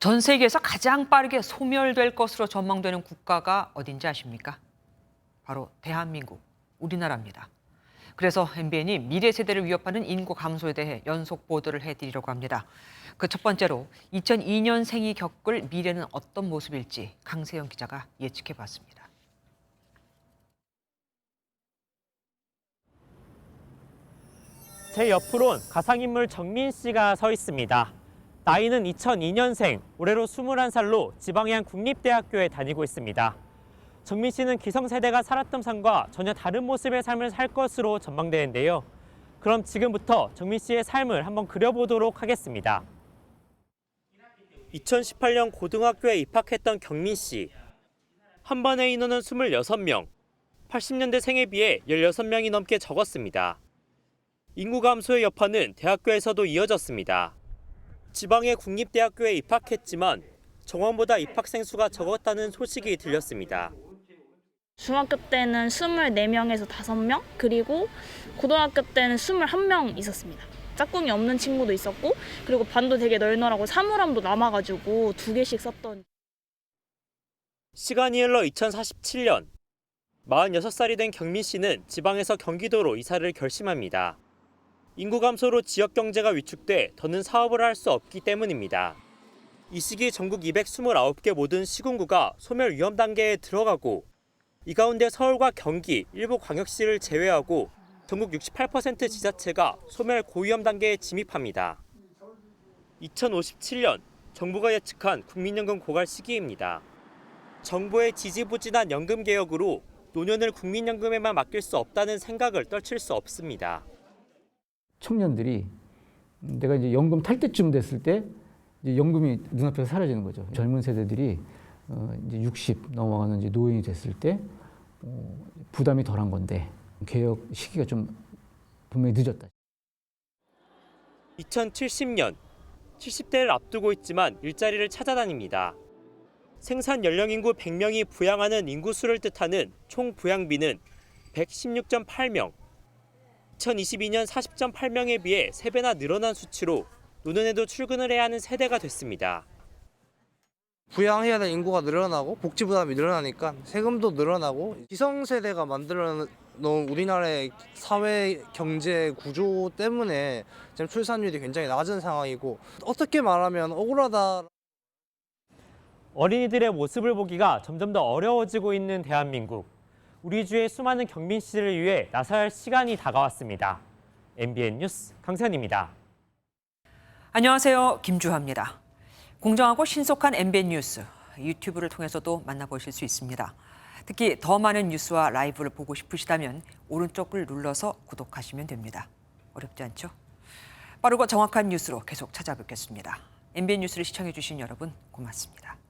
전 세계에서 가장 빠르게 소멸될 것으로 전망되는 국가가 어딘지 아십니까? 바로 대한민국, 우리나라입니다. 그래서 MBN이 미래 세대를 위협하는 인구 감소에 대해 연속 보도를 해드리려고 합니다. 그 첫 번째로 2002년생이 겪을 미래는 어떤 모습일지 강세영 기자가 예측해봤습니다. 제 옆으론 가상인물 정민 씨가 서 있습니다. 나이는 2002년생, 올해로 21살로 지방의 한 국립대학교에 다니고 있습니다. 정민 씨는 기성세대가 살았던 삶과 전혀 다른 모습의 삶을 살 것으로 전망되는데요. 그럼 지금부터 정민 씨의 삶을 한번 그려보도록 하겠습니다. 2018년 고등학교에 입학했던 경민 씨. 한 반의 인원은 26명, 80년대 생에 비해 16명이 넘게 적었습니다. 인구 감소의 여파는 대학교에서도 이어졌습니다. 지방의 국립대학교에 입학했지만 정원보다 입학생 수가 적었다는 소식이 들렸습니다. 중학교 때는 24명에서 5명, 그리고 고등학교 때는 21명 있었습니다. 짝꿍이 없는 친구도 있었고, 그리고 반도 되게 널널하고 사물함도 남아가지고 2개씩 썼던. 시간이 흘러 2047년, 46살이 된 경민 씨는 지방에서 경기도로 이사를 결심합니다. 인구 감소로 지역 경제가 위축돼 더는 사업을 할 수 없기 때문입니다. 이 시기 전국 229개 모든 시군구가 소멸 위험 단계에 들어가고, 이 가운데 서울과 경기, 일부 광역시를 제외하고 전국 68% 지자체가 소멸 고위험 단계에 진입합니다. 2057년, 정부가 예측한 국민연금 고갈 시기입니다. 정부의 지지부진한 연금 개혁으로 노년을 국민연금에만 맡길 수 없다는 생각을 떨칠 수 없습니다. 청년들이 내가 이제 연금 탈 때쯤 됐을 때 이제 연금이 눈앞에서 사라지는 거죠. 젊은 세대들이 이제 60 넘어가는 이제 노인이 됐을 때 부담이 덜한 건데 개혁 시기가 좀 분명히 늦었다. 2070년, 70대를 앞두고 있지만 일자리를 찾아다닙니다. 생산 연령 인구 100명이 부양하는 인구수를 뜻하는 총 부양비는 116.8명. 2022년 40.8명에 비해 3배나 늘어난 수치로 노년에도 출근을 해야 하는 세대가 됐습니다. 부양해야 될 인구가 늘어나고 복지 부담이 늘어나니까 세금도 늘어나고 기성세대가 만들어 놓은 우리나라의 사회 경제 구조 때문에 지금 출산율이 굉장히 낮은 상황이고, 어떻게 말하면 억울하다. 어린이들의 모습을 보기가 점점 더 어려워지고 있는 대한민국. 우리 주의 수많은 경민 씨를 위해 나서야 할 시간이 다가왔습니다. MBN 뉴스 강선입니다. 안녕하세요. 김주하입니다. 공정하고 신속한 MBN 뉴스, 유튜브를 통해서도 만나보실 수 있습니다. 특히 더 많은 뉴스와 라이브를 보고 싶으시다면 오른쪽을 눌러서 구독하시면 됩니다. 어렵지 않죠? 빠르고 정확한 뉴스로 계속 찾아뵙겠습니다. MBN 뉴스를 시청해 주신 여러분 고맙습니다.